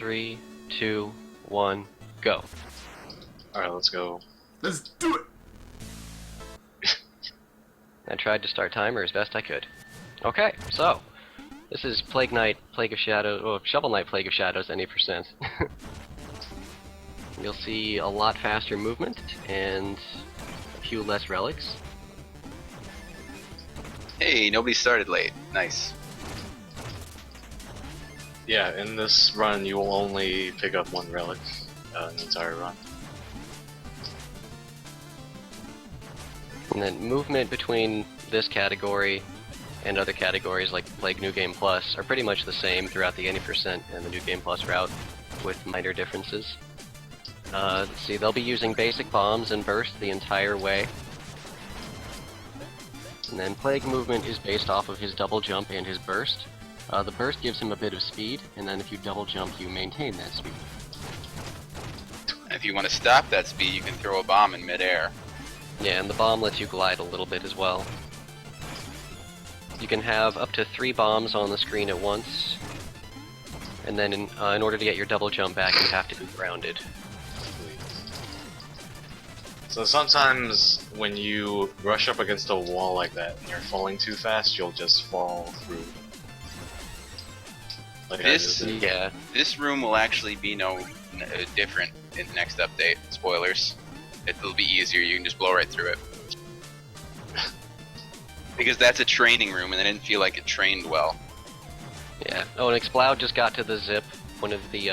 3, 2, 1, go. Alright, let's go. Let's do it! I tried to start timer as best I could. Okay, so this is Plague Knight, Plague of Shadows, or Shovel Knight, Plague of Shadows, any %. You'll see a lot faster movement and a few less relics. Hey, nobody started late. Nice. Yeah, in this run you will only pick up one relic in the entire run. And then movement between this category and other categories like Plague New Game Plus are pretty much the same throughout the any % and the New Game Plus route, with minor differences. Let's see, they'll be using basic bombs and burst the entire way. And then Plague movement is based off of his double jump and his burst. The burst gives him a bit of speed, and then if you double jump, you maintain that speed. And if you want to stop that speed, you can throw a bomb in midair. Yeah, and the bomb lets you glide a little bit as well. You can have up to 3 bombs on the screen at once, and then in order to get your double jump back, you have to be grounded. So sometimes when you rush up against a wall like that and you're falling too fast, you'll just fall through. Like Yeah. This room will actually be different in the next update. Spoilers. It'll be easier. You can just blow right through it. Because that's a training room, and I didn't feel like it trained well. Yeah. Oh, and Exploud just got to the zip. One of the,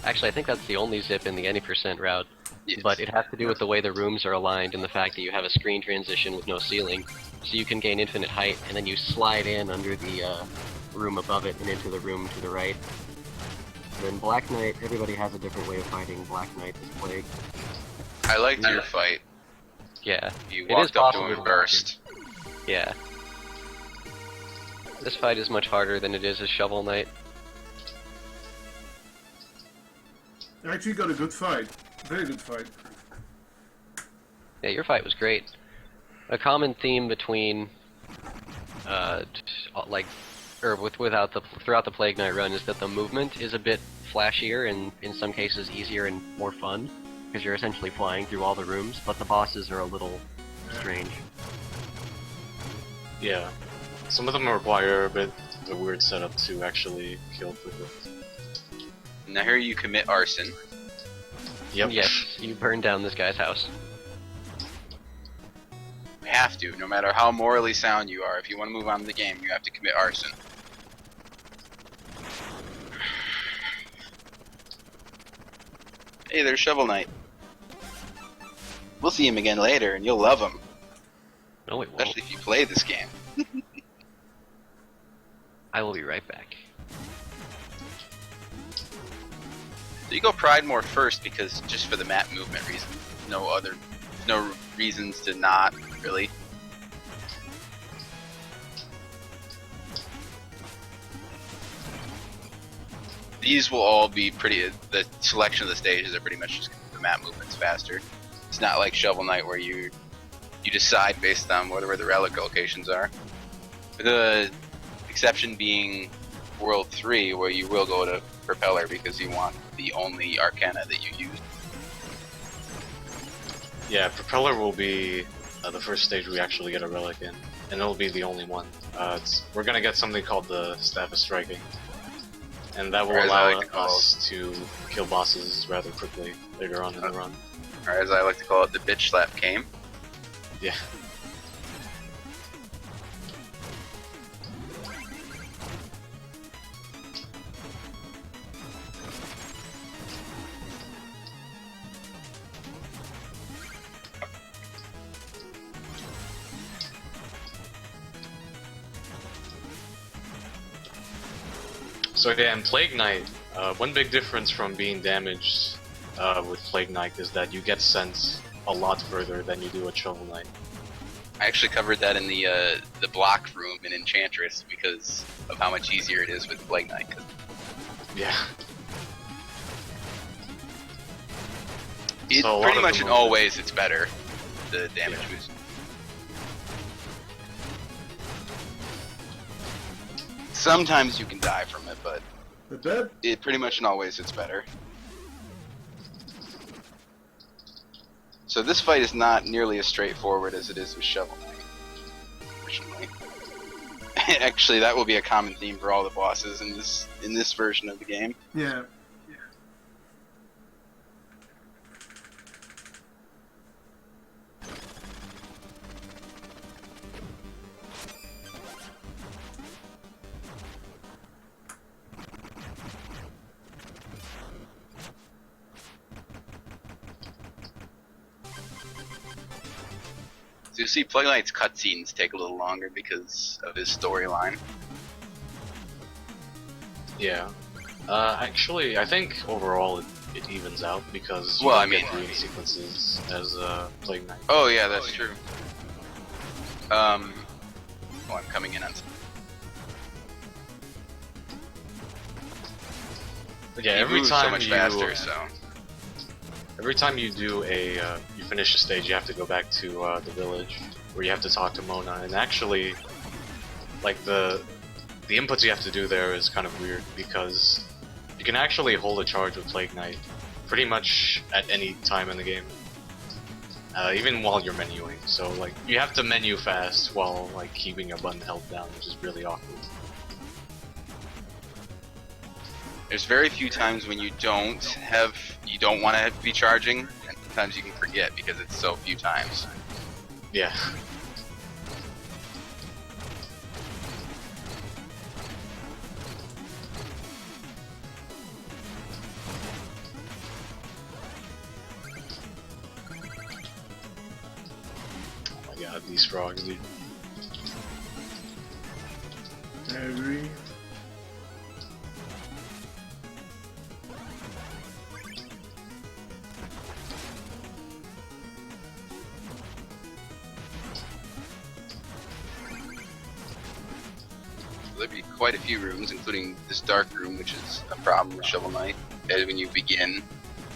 actually, I think that's the only zip in the any % route. Yes. But it has to do with the way the rooms are aligned and the fact that you have a screen transition with no ceiling. So you can gain infinite height, and then you slide in under the room above it and into the room to the right. Then Black Knight, everybody has a different way of fighting Black Knight this Plague. I liked your fight. Yeah. You It is walked up to possible him to and burst. Yeah. This fight is much harder than it is as Shovel Knight. I actually got a good fight. Very good fight. Yeah, your fight was great. A common theme between, throughout the Plague Knight run is that the movement is a bit flashier and in some cases easier and more fun, because you're essentially flying through all the rooms, but the bosses are a little strange. Yeah. Some of them require a bit of a weird setup to actually kill quickly. Now here you commit arson. Yep. Yes, you burn down this guy's house. You have to, no matter how morally sound you are. If you want to move on in the game, you have to commit arson. Hey, there's Shovel Knight. We'll see him again later, and you'll love him. No, it won't. Especially if you play this game. I will be right back. So you go Pridemore first because just for the map movement reason. No reasons to not, really. These will all be pretty, the selection of the stages are pretty much just the map movement's faster. It's not like Shovel Knight where you decide based on whatever the relic locations are. The exception being World 3 where you will go to Propeller because you want the only Arcana that you use. Yeah, Propeller will be the first stage we actually get a relic in, and it'll be the only one. We're gonna get something called the Staff of Striking, and that will Or as I allow like to call us to kill bosses rather quickly later on in the run. Or as I like to call it, the bitch slap game. Yeah. So yeah, in Plague Knight, one big difference from being damaged with Plague Knight is that you get sent a lot further than you do at Shovel Knight. I actually covered that in the block room in Enchantress because of how much easier it is with Plague Knight. Yeah. It, So a lot pretty of the much in movement- all ways, it's better. The damage Yeah. boost. Sometimes you can die from it, but That bad? It pretty much in all ways it's better. So this fight is not nearly as straightforward as it is with Shovel Knight, unfortunately. Actually, that will be a common theme for all the bosses in this version of the game. Yeah. So you see, Plague Knight's cutscenes take a little longer because of his storyline. Yeah. Actually, I think overall it evens out because you Well, don't I mean- get dream sequences as Plague Knight. Oh yeah, that's true. Oh, I'm coming in on. But yeah, He every moves time so much you faster, so every time you do a you finish a stage, you have to go back to the village where you have to talk to Mona. And actually, like the inputs you have to do there is kind of weird because you can actually hold a charge with Plague Knight pretty much at any time in the game, even while you're menuing. So like you have to menu fast while like keeping your button held down, which is really awkward. there's very few times when you don't want to be charging, and sometimes you can forget because it's so few times. Yeah. Oh my god, these frogs, dude. I agree. There'll be quite a few rooms, including this dark room, which is a problem with Shovel Knight. And when you beginner,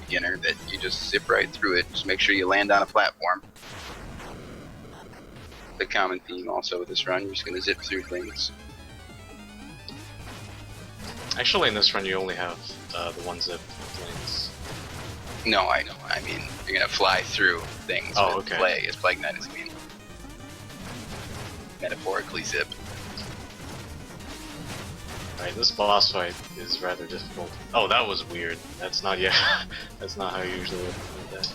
that you just zip right through it. Just make sure you land on a platform. The common theme also with this run, you're just gonna zip through things. Actually, in this run, you only have the one zip lanes. No, I know. I mean, you're gonna fly through things Oh, with okay. As Plague Knight is, I mean, metaphorically zip. Alright, this boss fight is rather difficult. Oh, that was weird. That's not, yeah, that's not how you usually would do that.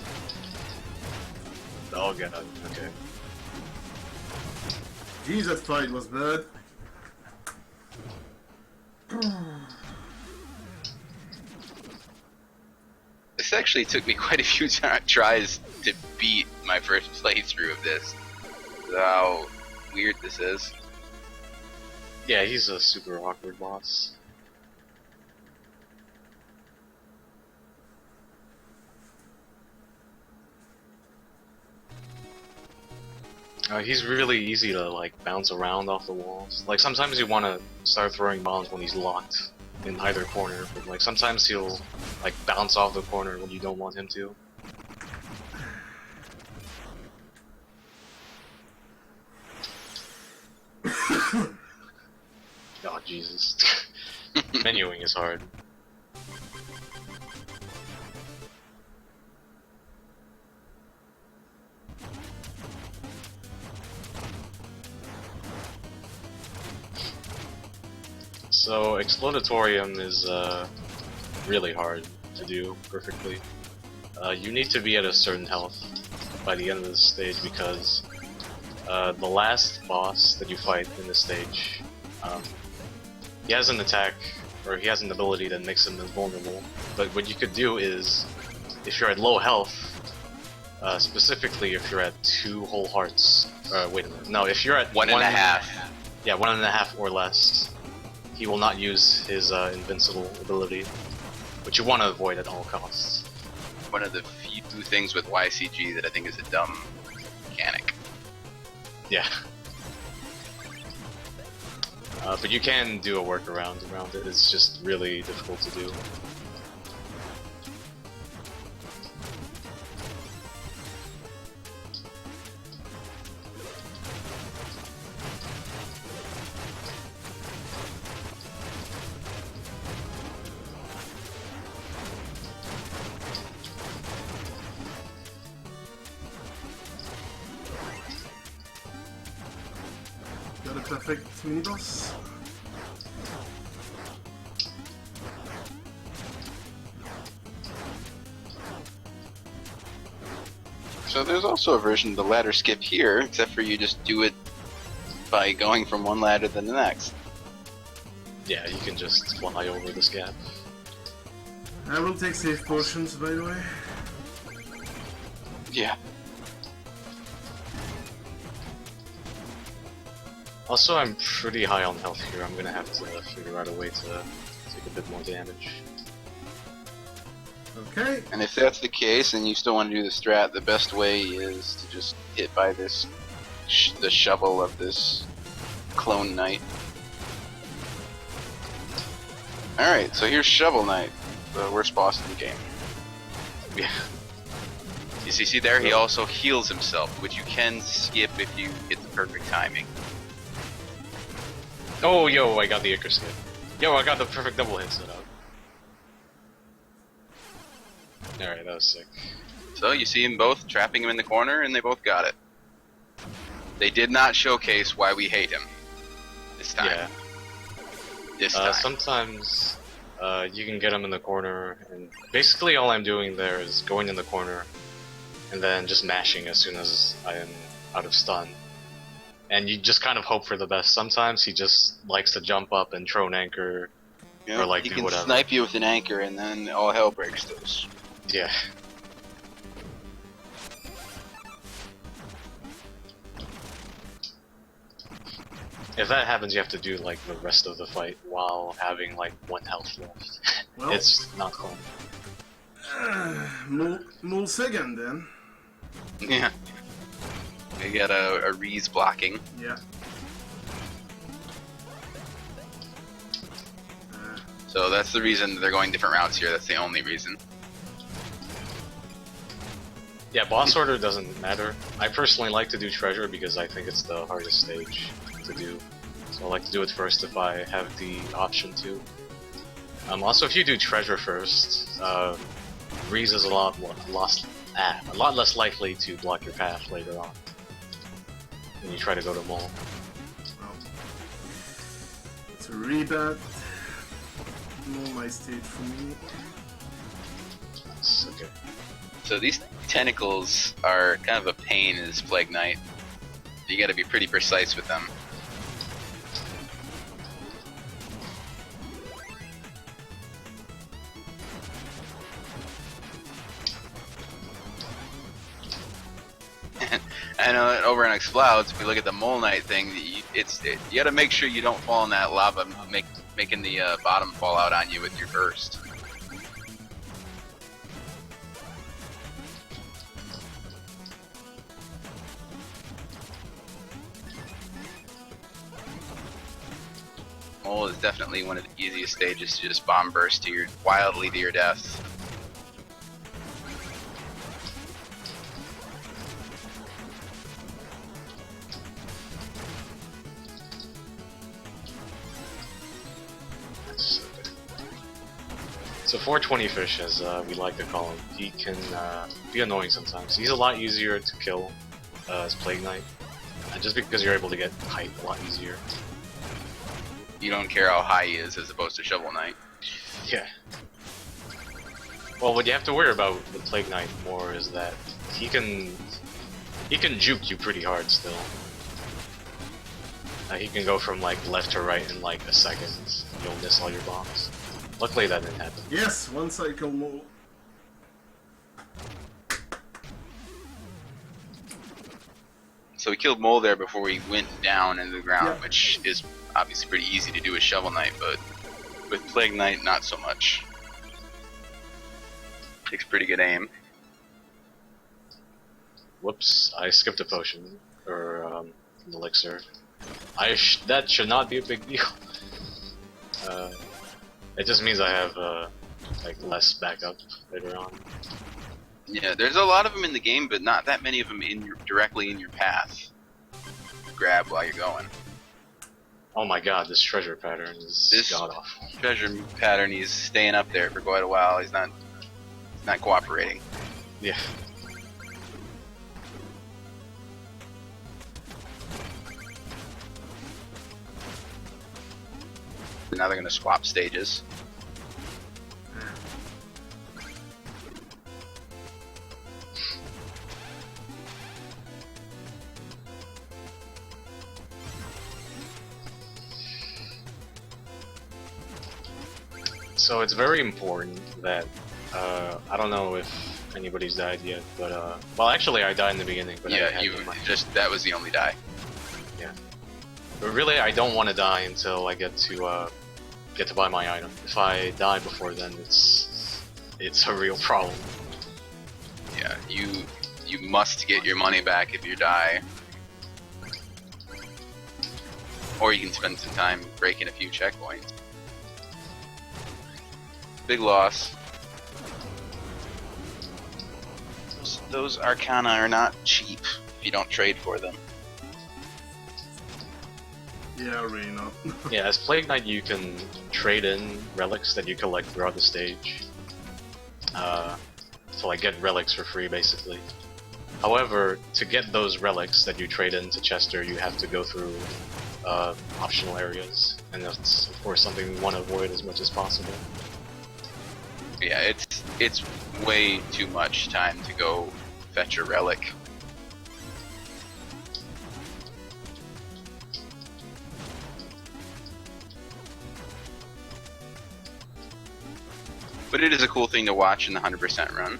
Oh god, okay. Jeez, that fight was bad. This actually took me quite a few tries to beat my first playthrough of this. How weird this is. Yeah, he's a super awkward boss. He's really easy to like bounce around off the walls. Like sometimes you want to start throwing bombs when he's locked in either corner, but like sometimes he'll like bounce off the corner when you don't want him to. Oh Jesus. Menuing is hard. So Explodatorium is really hard to do perfectly. You need to be at a certain health by the end of the stage because the last boss that you fight in this stage, he has an attack, or he has an ability that makes him invulnerable. But what you could do is, if you're at low health, specifically if you're at 2 whole hearts, wait a minute, no, if you're at One and a half. Yeah, 1.5 or less, he will not use his invincible ability, which you want to avoid at all costs. One of the few things with YCG that I think is a dumb mechanic. Yeah. But you can do a workaround around it, it's just really difficult to do. Got a perfect mini boss. So there's also a version of the ladder skip here, except for you just do it by going from one ladder to the next. Yeah, you can just fly over this gap. I will take safe potions, by the way. Yeah. Also, I'm pretty high on health here. I'm gonna have to figure out a way to take a bit more damage. Okay. And if that's the case, and you still want to do the strat, the best way is to just hit by this, the shovel of this clone knight. Alright, so here's Shovel Knight, the worst boss in the game. Yeah. You see there, he also heals himself, which you can skip if you get the perfect timing. Oh, yo, I got the Icar skip. Yo, I got the perfect double hit set up. Alright, that was sick. So you see them both trapping him in the corner, and they both got it. They did not showcase why we hate him this time. Yeah. This time. Sometimes you can get him in the corner, and basically all I'm doing there is going in the corner and then just mashing as soon as I am out of stun. And you just kind of hope for the best. Sometimes he just likes to jump up and throw an anchor, or like he do can whatever. snipe you with an anchor, and then all hell breaks loose. Yeah. If that happens, you have to do like the rest of the fight while having like 1 health left. Well, It's not fun. Mul second then. Yeah. We got a Reese blocking. Yeah. So that's the reason they're going different routes here. That's the only reason. Yeah, boss order doesn't matter. I personally like to do treasure because I think it's the hardest stage to do. So I like to do it first if I have the option to. Also, if you do treasure first, Reese is a lot less likely to block your path later on when you try to go to Mole. Well, it's a really bad. Not my stage for me. That's okay. So these tentacles are kind of a pain in this Plague Knight. You gotta be pretty precise with them. I know over on Exploud, if we look at the Mole Knight thing, you gotta make sure you don't fall in that lava, making the bottom fall out on you with your burst. Mole is definitely one of the easiest stages to just bomb burst to wildly to your death. So 420 fish, as we like to call him, he can be annoying sometimes. He's a lot easier to kill as Plague Knight, just because you're able to get height a lot easier. You don't care how high he is as opposed to Shovel Knight. Yeah. Well, what you have to worry about with Plague Knight more is that he can juke you pretty hard still. He can go from like left to right in like a second. You'll miss all your bombs. Luckily that didn't happen. Yes, 1 cycle more. So we killed Mole there before he went down into the ground, Yeah. which is obviously pretty easy to do with Shovel Knight, but with Plague Knight, not so much. Takes pretty good aim. Whoops, I skipped a potion, or an elixir. That should not be a big deal. It just means I have like less backup later on. Yeah, there's a lot of them in the game, but not that many of them directly in your path. Grab while you're going. Oh my god, this treasure pattern is god awful. Treasure pattern, he's staying up there for quite a while. He's not cooperating. Yeah. Now they're gonna swap stages. So it's very important that I don't know if anybody's died yet, but well, actually I died in the beginning, but I Yeah, had you the money. that was the only die. But really, I don't want to die until I get to buy my item. If I die before then, it's a real problem. Yeah, you must get your money back if you die. Or you can spend some time breaking a few checkpoints. Big loss. Those Arcana are not cheap if you don't trade for them. Yeah, really not. Yeah, as Plague Knight, you can trade in relics that you collect throughout the stage to like get relics for free, basically. However, to get those relics that you trade into Chester, you have to go through optional areas, and that's of course something we want to avoid as much as possible. Yeah, it's way too much time to go fetch a relic. But it is a cool thing to watch in the 100% run.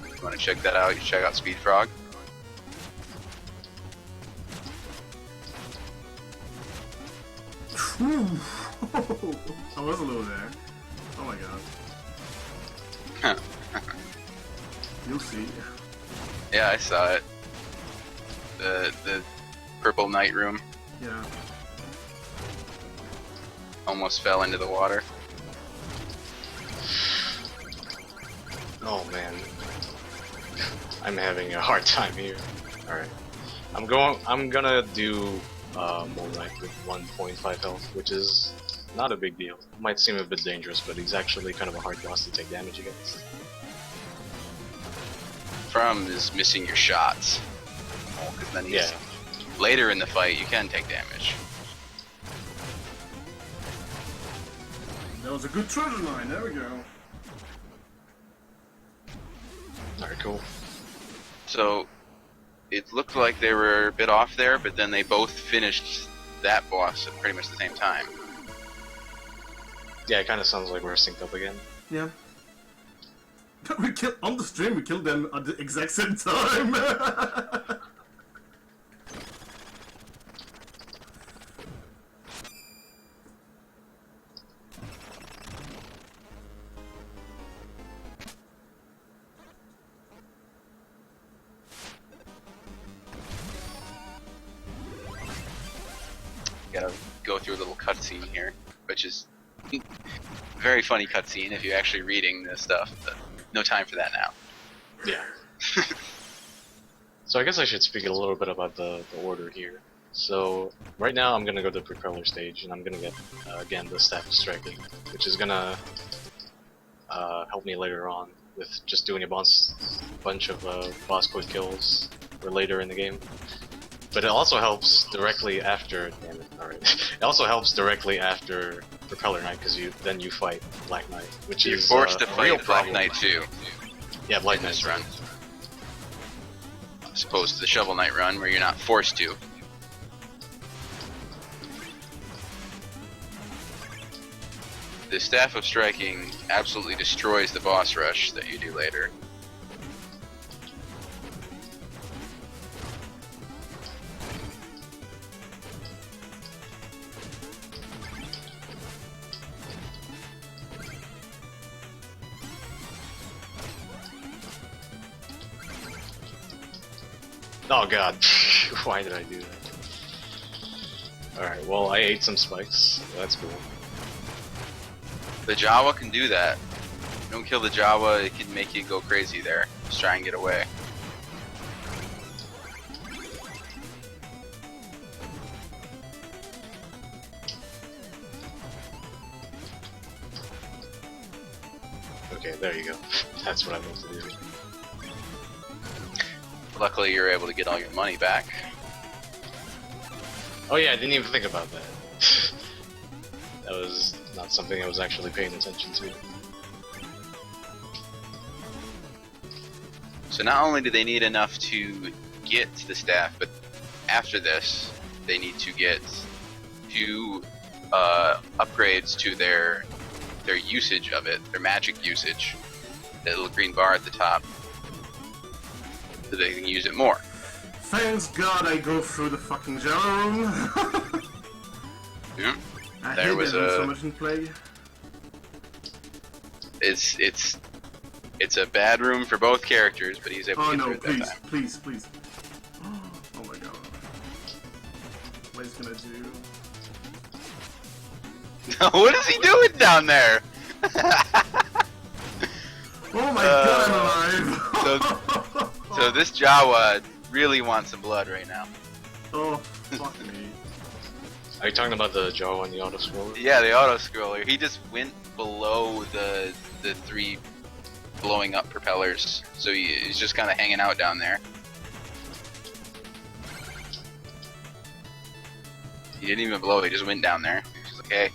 If you want to check that out, you check out Speed Frog. Whew. I was a little there. Oh my god. You'll see. Yeah, I saw it. The purple night room Yeah. almost fell into the water. Oh man, I'm having a hard time here. All right, I'm gonna do Mold Knight with 1.5 health, which is not a big deal. Might seem a bit dangerous, but he's actually kind of a hard boss to take damage against. Problem is missing your shots. Because then he's later in the fight you can take damage. That was a good treasure line. There we go. Alright, cool. So it looked like they were a bit off there, but then they both finished that boss at pretty much the same time. Yeah, it kind of sounds like we're synced up again. Yeah. We killed on the stream. We killed them at the exact same time. Gotta go through a little cutscene here, which is very funny cutscene if you're actually reading this stuff, but no time for that now. Yeah. So I guess I should speak a little bit about the order here. So right now I'm gonna go to the Propeller stage, and I'm gonna get again the Staff of Striking, which is gonna help me later on with just doing a bunch of boss quick kills for later in the game. But it also helps directly after. Damn it! All right. It also helps directly after Propeller Knight, because then you fight Black Knight, which You're is forced to a real fight Black problem. Knight too Yeah, Black in Knight this run, as opposed to the Shovel Knight run where you're not forced to. The Staff of Striking absolutely destroys the boss rush that you do later. Oh god, why did I do that? Alright, well I ate some spikes, that's cool. The Jawa can do that. If you don't kill the Jawa, it can make you go crazy there. Just try and get away. Okay, there you go. That's what I meant to do. Luckily, you're able to get all your money back. Oh yeah, I didn't even think about that. That was not something I was actually paying attention to. So not only do they need enough to get the staff, but after this, they need to get 2 upgrades to their usage of it, their magic usage. That little green bar at the top, so they can use it more. Thanks God I go through the fucking Java room. Yeah. I There hate was that room a- so much in Plague. It's a bad room for both characters, but he's able Oh to get no, through it please, that time. please. Oh my god. What is he gonna do? What is he doing down there? Oh my god, I'm alive! So this Jawa really wants some blood right now. Oh, fuck me. Are you talking about the Joe and the auto scroller? Yeah, the auto scroller. He just went below the 3 blowing up propellers, so he's just kind of hanging out down there. He didn't even blow; he just went down there. He's okay.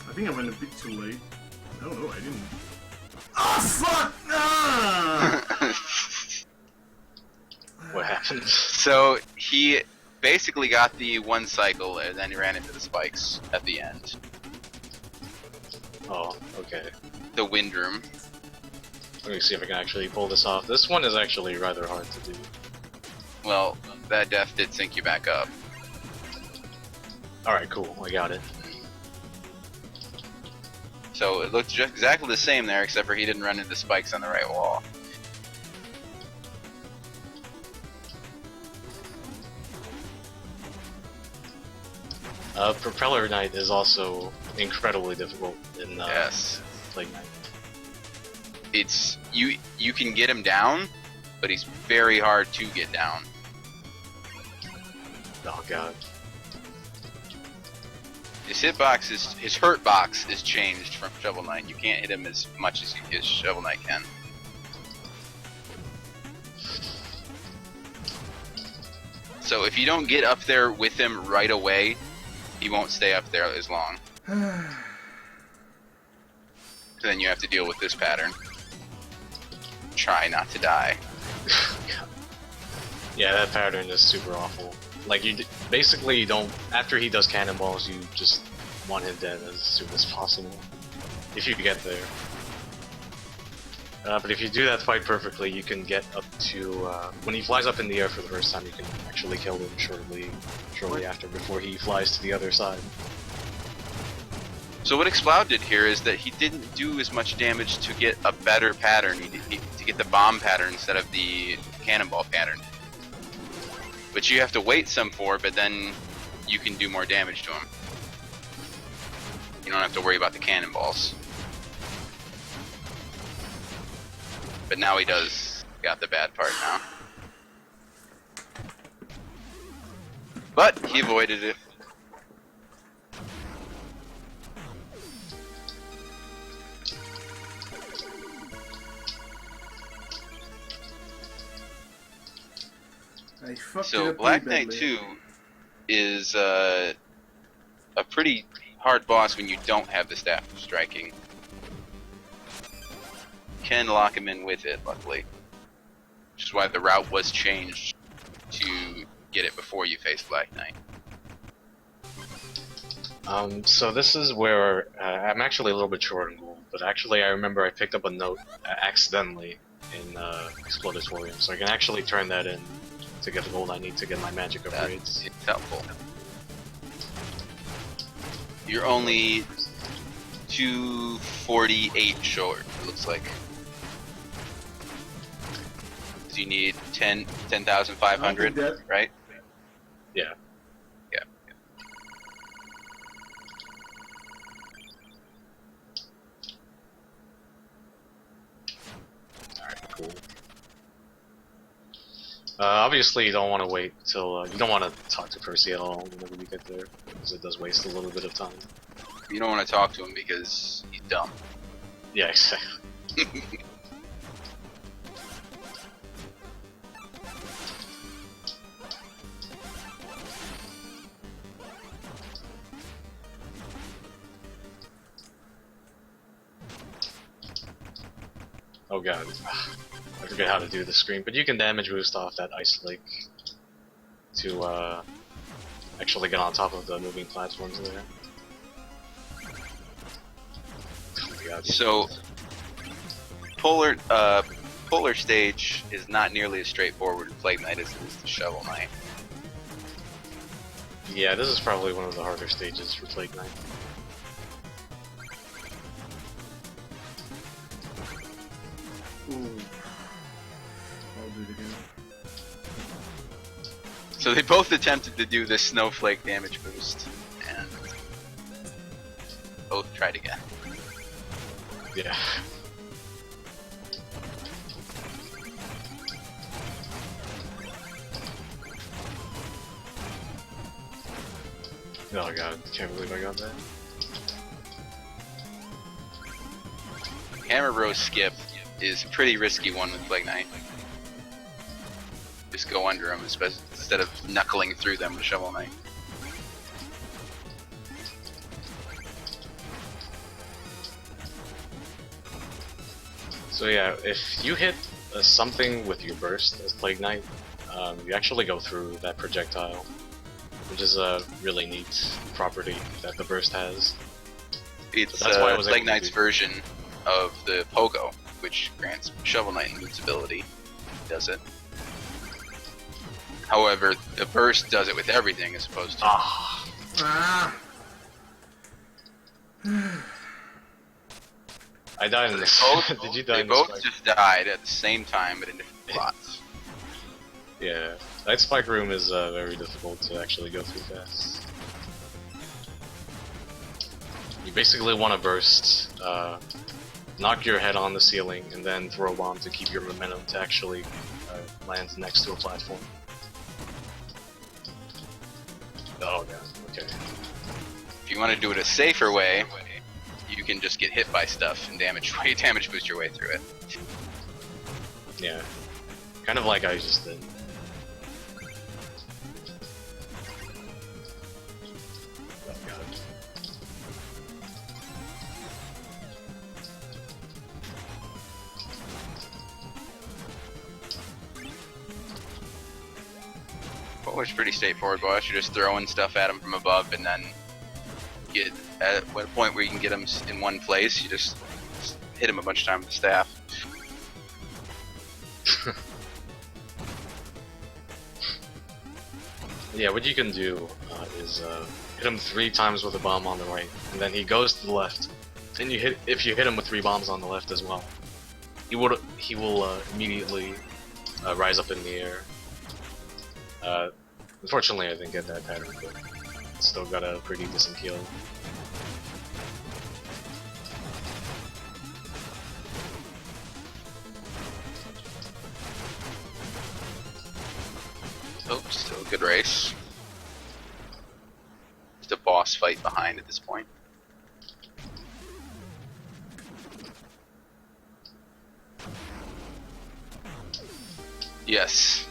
I think I went a bit too late. I don't know, I didn't. Oh fuck! Ah! What happened? So he basically got the 1 cycle, and then he ran into the spikes at the end. Oh, okay. The wind room. Let me see if I can actually pull this off. This one is actually rather hard to do. Well, that death did sync you back up. Alright, cool. I got it. So it looked just exactly the same there, except for he didn't run into spikes on the right wall. Propeller Knight is also incredibly difficult in Yes. Plague Knight. It's you can get him down, but he's very hard to get down. Oh god. His hitbox is his hurt box is changed from Shovel Knight. You can't hit him as much as Shovel Knight can. So if you don't get up there with him right away, he won't stay up there as long. Then you have to deal with this pattern. Try not to die. Yeah, that pattern is super awful. Like, basically you don't, after he does cannonballs, you just want him dead as soon as possible. If you get there. But if you do that quite perfectly, you can get up to, when he flies up in the air for the first time, you can actually kill him shortly after, before he flies to the other side. So what Exploud did here is that he didn't do as much damage to get a better pattern, to get the bomb pattern instead of the cannonball pattern. Which you have to wait some for, but then you can do more damage to him. You don't have to worry about the cannonballs. But now he got the bad part now. But he avoided it. I fucked it So up Black pretty Knight badly. 2 is a pretty hard boss when you don't have the Staff of Striking. You can lock him in with it, luckily. Which is why the route was changed to get it before you face Black Knight. So this is where I'm actually a little bit short on gold, but actually I remember I picked up a note accidentally in Explodatorium, so I can actually turn that in to get the gold I need to get my magic upgrades. It's helpful. You're only 248 short, it looks like. So you need 10,500, right? Yeah. Yeah. Alright, cool. Obviously you don't want to wait till, you don't want to talk to Percy at all whenever you get there, because it does waste a little bit of time. You don't want to talk to him because he's dumb. Yeah, exactly. Oh god. I forget how to do the screen, but you can damage boost off that ice lake to actually get on top of the moving platforms there. Oh my god. So, polar stage is not nearly as straightforward in Plague Knight as it is to Shovel Knight. Yeah, this is probably one of the harder stages for Plague Knight. Ooh. I'll do it again. So they both attempted to do this snowflake damage boost, and both tried again. Yeah. Oh god, can't believe I got that. Hammer Bros skip is a pretty risky one with Plague Knight. Just go under them instead of knuckling through them with Shovel Knight. So yeah, if you hit something with your burst as Plague Knight, you actually go through that projectile, which is a really neat property that the burst has. It's That's why I was able Plague to Knight's do- version of the Pogo, which grants Shovel Knight invincibility. Does it? However, the burst does it with everything as opposed to. Ah, Ah! I died in this. Both, Did you die they in this both fight? just died at the same time, but in different spots. Yeah, that spike room is very difficult to actually go through fast. You basically want to burst, knock your head on the ceiling, and then throw a bomb to keep your momentum to actually land next to a platform. Oh god, okay. If you want to do it a safer way, you can just get hit by stuff and damage boost your way through it. Yeah, kind of like I just did. Oh god. Well, it's pretty straightforward, boss. You're just throwing stuff at them from above, and then get at a point where you can get them in one place. You just hit them a bunch of times with the staff. Yeah, what you can do is hit him 3 times with a bomb on the right, and then he goes to the left. Then you hit if you hit him with 3 bombs on the left as well. He will immediately rise up in the air. Unfortunately, I didn't get that pattern, but still got a pretty decent kill. Oh, still a good race. Just a boss fight behind at this point. Yes.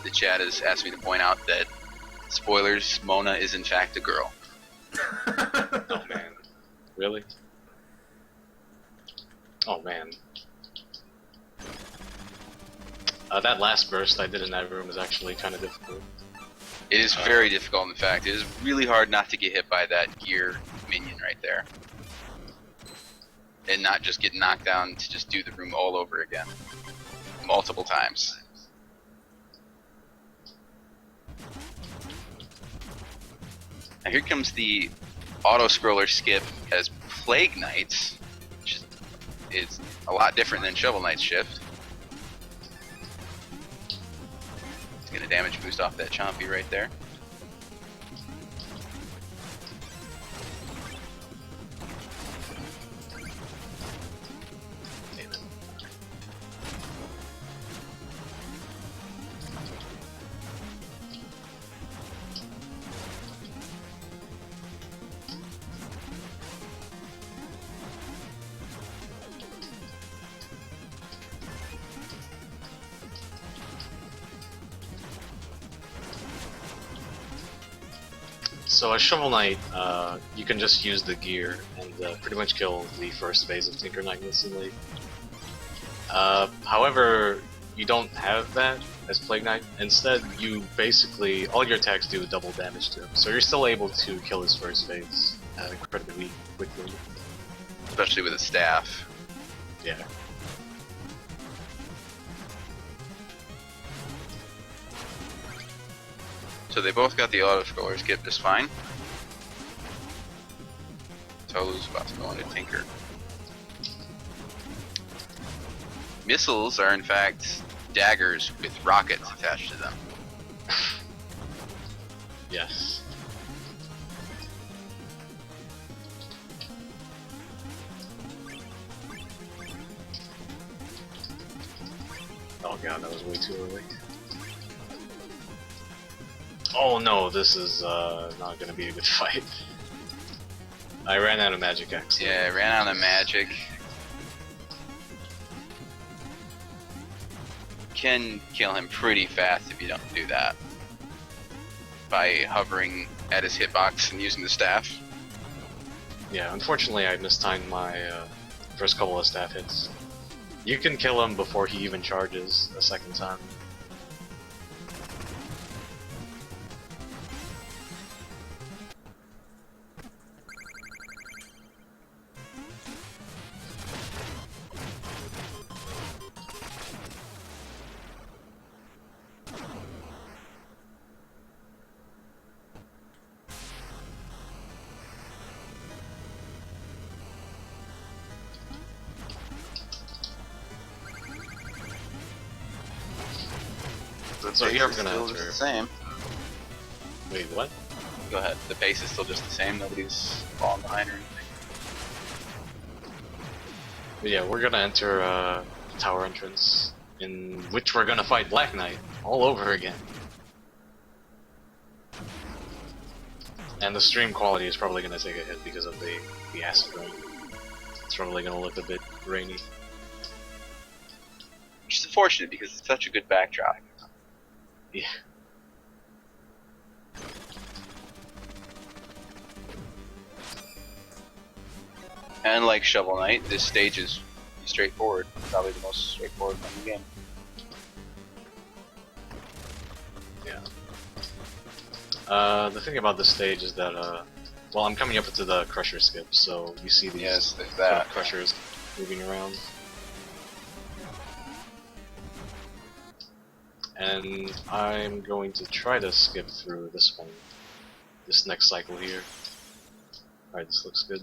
The chat has asked me to point out that, spoilers, Mona is in fact a girl. Oh man, really? Oh man. That last burst I did in that room is actually kind of difficult. It is very difficult, in fact. It is really hard not to get hit by that gear minion right there. And not just get knocked down to just do the room all over again. Multiple times. Now here comes the auto-scroller skip as Plague Knights, which is a lot different than Shovel Knight's shift. It's gonna damage boost off that Chompy right there. Damn it. So as Shovel Knight, you can just use the gear and pretty much kill the first phase of Tinker Knight instantly. However, you don't have that as Plague Knight. Instead, you basically all your attacks do double damage to him, so you're still able to kill his first phase incredibly quickly. Especially with a staff. Yeah. So they both got the auto scroller skip just fine. Tohloo's about to go into Tinker. Missiles are in fact daggers with rockets attached to them. Yes. Oh god, that was way too early. Oh no, this is not gonna be a good fight. I ran out of magic X. Yeah, ran out of magic. Can kill him pretty fast if you don't do that. By hovering at his hitbox and using the staff. Yeah, unfortunately I mistimed my first couple of staff hits. You can kill him before he even charges a second time. So here I'm gonna Still just enter. the same. Wait, what? Go ahead. The pace is still just the same. Nobody's falling behind or anything. But yeah, we're gonna enter tower entrance, in which we're gonna fight Black Knight all over again. And the stream quality is probably gonna take a hit because of the acid rain. It's probably gonna look a bit rainy. Which is unfortunate because it's such a good backdrop. Yeah. And like Shovel Knight, this stage is straightforward. Probably the most straightforward one in the game. Yeah. The thing about this stage is that, well, I'm coming up into the Crusher skip, so you see these Yes, there's that. Crushers moving around. And I'm going to try to skip through this one, this next cycle here. Alright, this looks good.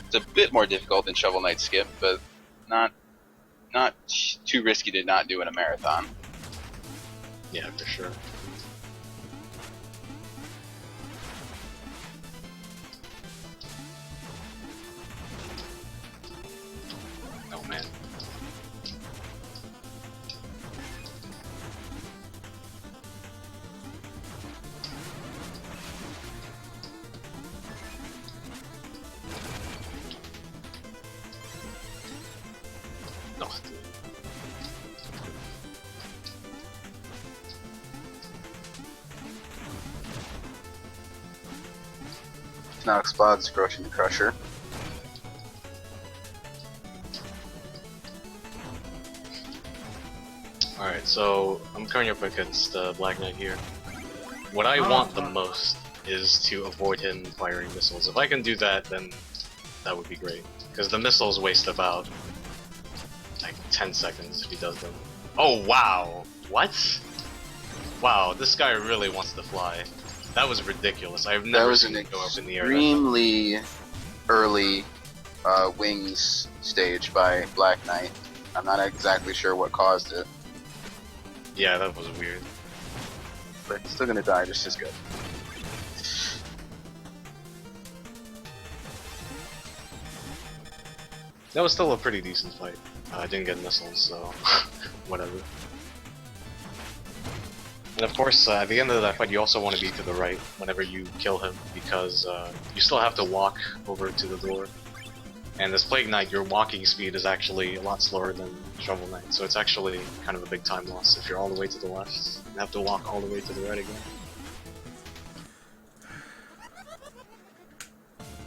It's a bit more difficult than Shovel Knight skip, but not too risky to not do in a marathon. Yeah, for sure. Oh man. No. Now Exploud's approaching the Crusher. Alright, so I'm coming up against Black Knight here. What I want the most is to avoid him firing missiles. If I can do that, then that would be great. Because the missiles waste about like 10 seconds if he does them. Oh wow! What? Wow, this guy really wants to fly. That was ridiculous. I've That never was seen an it go up in the air. extremely early wings stage by Black Knight. I'm not exactly sure what caused it, Yeah, that was weird. but he's still gonna die just as good. That was still a pretty decent fight. I didn't get missiles, so whatever. And of course, at the end of that fight, you also want to be to the right whenever you kill him, because you still have to walk over to the door. And this Plague Knight, your walking speed is actually a lot slower than Shovel Knight, so it's actually kind of a big time loss if you're all the way to the left and have to walk all the way to the right again.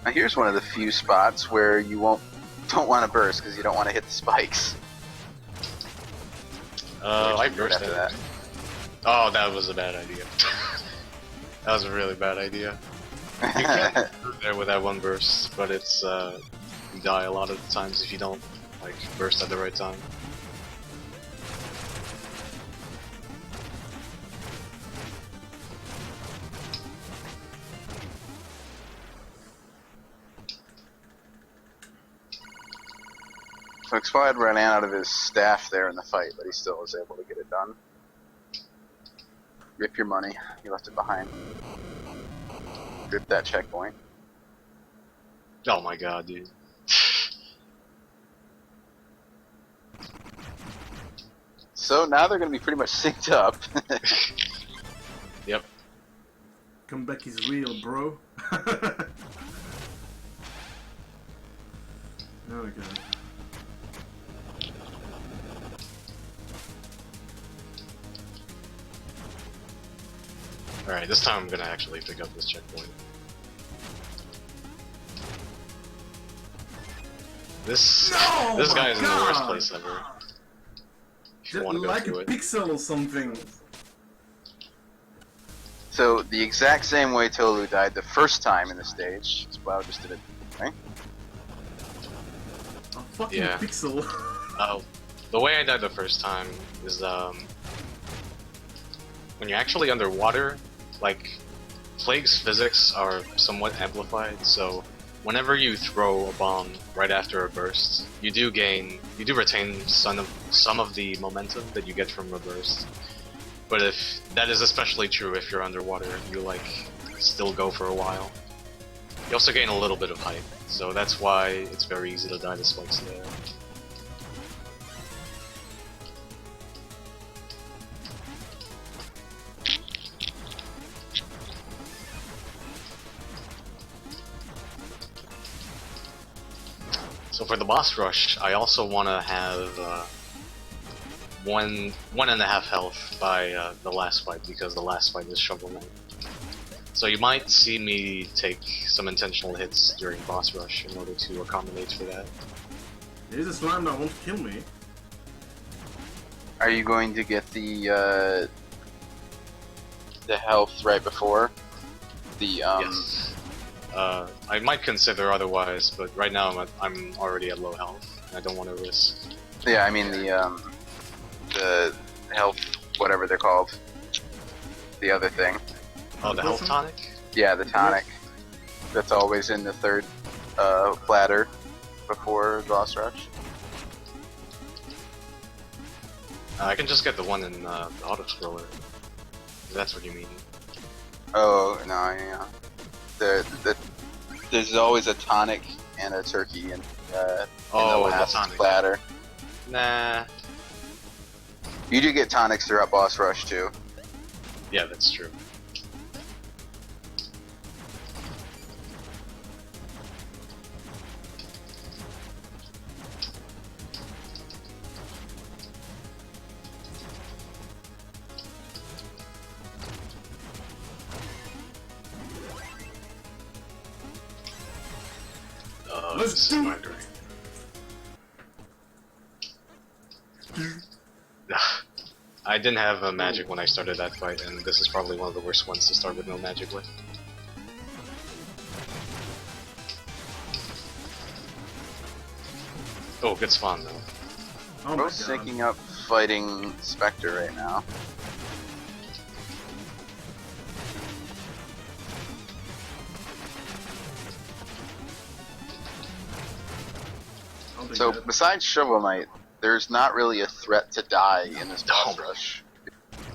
Now here's one of the few spots where you don't want to burst because you don't want to hit the spikes. I burst after that. Oh, that was a bad idea. That was a really bad idea. You can get there with that one burst, but it's you die a lot of the times if you don't like burst at the right time. So Exploud ran out of his staff there in the fight, but he still was able to get it done. Rip your money. You left it behind. Rip that checkpoint. Oh my god, dude. So now they're going to be pretty much synced up. Yep. Comeback is real, bro. Okay. Alright, this time I'm gonna actually pick up this checkpoint. This guy is in the worst place ever. If you want to go Like a through it. pixel or something. So the exact same way Tohloo died the first time in the stage, Exploud just did it, right? A fucking Yeah. pixel. The way I died the first time is when you're actually underwater, like Plague's physics are somewhat amplified, so whenever you throw a bomb right after a burst, you do retain some of the momentum that you get from a burst. But if that is especially true if you're underwater, you like still go for a while. You also gain a little bit of height, so that's why it's very easy to die to spikes there. So for the boss rush, I also want to have one and a half health by the last fight, because the last fight is Shovel Knight. So you might see me take some intentional hits during boss rush in order to accommodate for that. There's a slime that won't kill me. Are you going to get the health right before? The Yes. I might consider otherwise, but right now I'm already at low health, and I don't want to risk. Yeah, I mean the health, whatever they're called. The other thing. Oh, the health tonic? Yeah, the tonic. That's always in the third platter before boss rush. I can just get the one in the auto-scroller. If that's what you mean. Oh no, yeah. There's always a tonic and a turkey in the last tonic. platter. Nah. You do get tonics throughout boss rush too. Yeah, that's true. Let's do it. I didn't have magic when I started that fight, and this is probably one of the worst ones to start with no magic with. Oh, good spawn though. Oh my Both god. syncing up fighting Spectre right now. I'll be So good. besides Shovel Knight, there's not really a threat to die in this boss No. rush.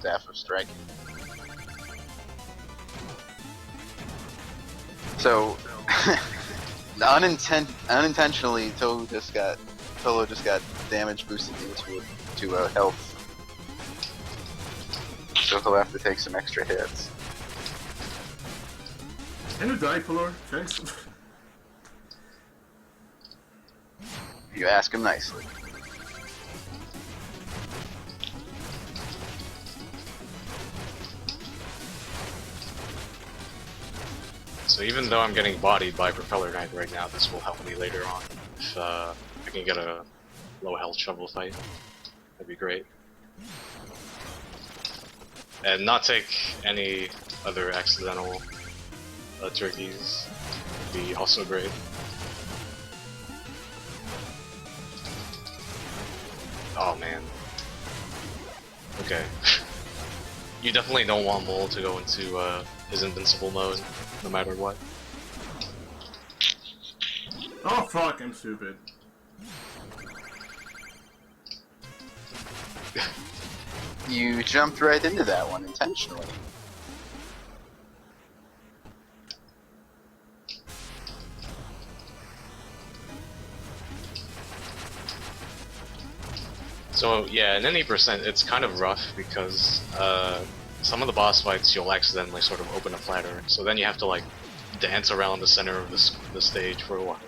Staff of Striking. So unintentionally, Tohloo just got damage boosted to a health. So he'll have to take some extra hits. Can you die, Polar? Thanks. You ask him nicely. So even though I'm getting bodied by Propeller Knight right now, this will help me later on. If I can get a low health shovel fight, that'd be great. And not take any other accidental turkeys would be also great. Oh man. Okay. You definitely don't want Mole to go into his invincible mode, no matter what. Oh fuck, I'm stupid. You jumped right into that one intentionally. So yeah, in any percent, it's kind of rough because some of the boss fights you'll accidentally sort of open a platter, so then you have to like dance around the center of the stage for a while.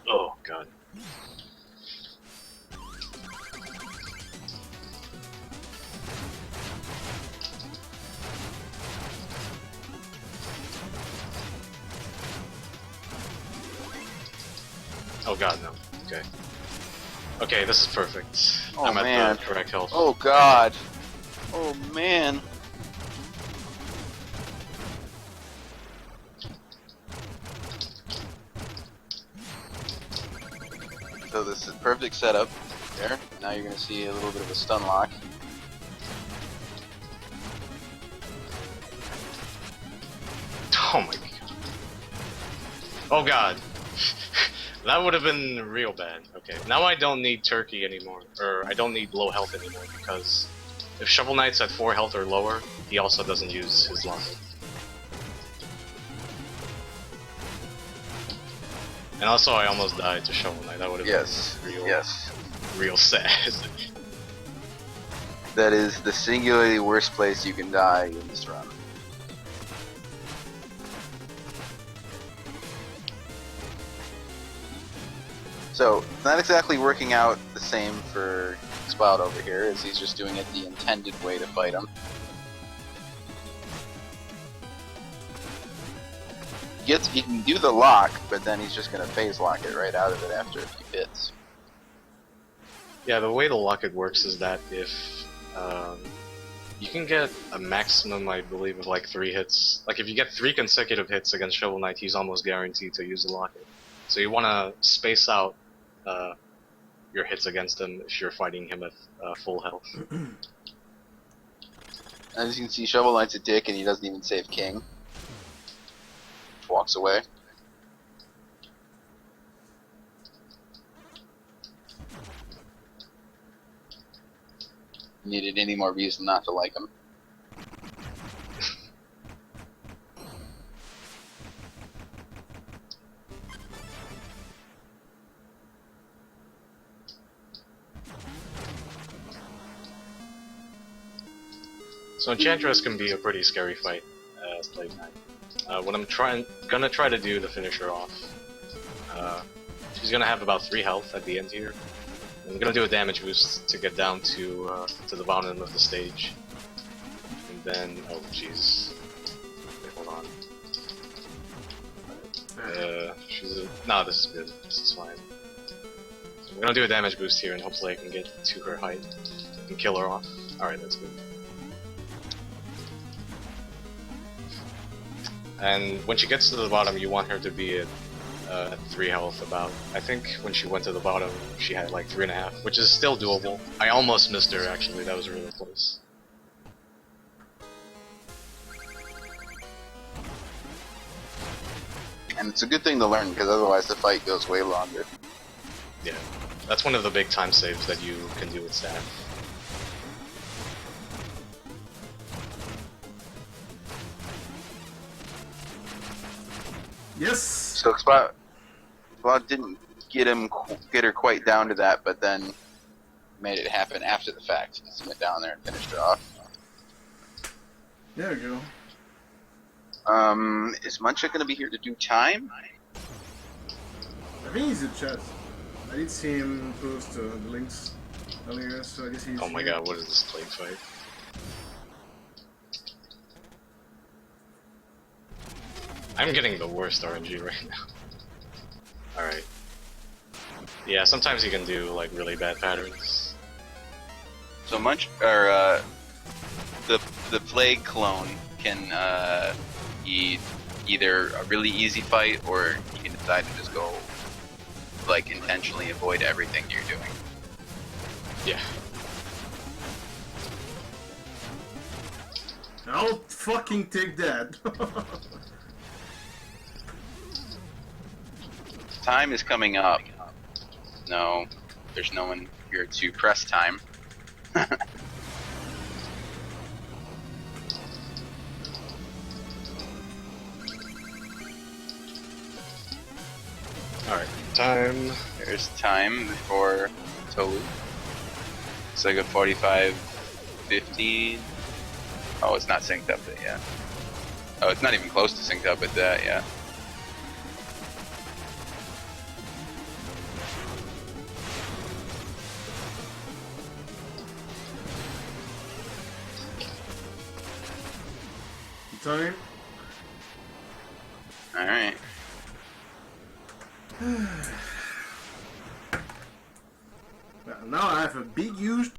Oh god. Oh god, no. Okay. Okay, this is perfect. Oh, I'm man. at the correct health. Oh god. Oh man. So this is perfect setup there. Now you're gonna see a little bit of a stun lock. Oh my god. Oh god. That would have been real bad. Okay, now I don't need Turkey anymore, or I don't need low health anymore, because if Shovel Knight's at 4 health or lower, he also doesn't use his locket. And also I almost died to Shovel Knight, that would have been real sad. That is the singularly worst place you can die in this run. So, it's not exactly working out the same for Exploud over here, as he's just doing it the intended way to fight him. He can do the lock, but then he's just going to phase lock it right out of it after a few hits. Yeah, the way the locket works is that if you can get a maximum, I believe, of like 3 hits. Like if you get 3 consecutive hits against Shovel Knight, he's almost guaranteed to use the locket. So you want to space out your hits against him if you're fighting him at full health. As you can see, Shovel Knight's a dick and he doesn't even save King. Walks away. Needed any more reason not to like him. So Enchantress can be a pretty scary fight late night. What I'm gonna try to do to finish her off, she's gonna have about 3 health at the end here. I'm gonna do a damage boost to get down to the bottom of the stage, and then oh jeez, hold on. No, this is good. This is fine. So I'm gonna do a damage boost here, and hopefully I can get to her height and kill her off. All right, that's good. And when she gets to the bottom, you want her to be at 3 health about. I think when she went to the bottom, she had like 3.5, which is still doable. I almost missed her actually, that was really close. And it's a good thing to learn, because otherwise the fight goes way longer. Yeah, that's one of the big time saves that you can do with staff. Yes! So Exploud didn't get her quite down to that, but then made it happen after the fact. He just went down there and finished her off. There we go. Is Munchak gonna be here to do time? I think he's in chat. I did see him post the links earlier, so I guess he's Oh my here. god, what is this plague fight? I'm getting the worst RNG right now. Alright. Yeah, sometimes you can do like really bad patterns. So the plague clone can be either a really easy fight, or you can decide to just go like intentionally avoid everything you're doing. Yeah. I'll fucking take that. Time is coming up. No, there's no one here to press time. Alright, time. There's time before Tohloo. It's like a 45, 15. Oh, it's not synced up yet. Oh, it's not even close to synced up with that yet. Time. Alright. Now I have a big huge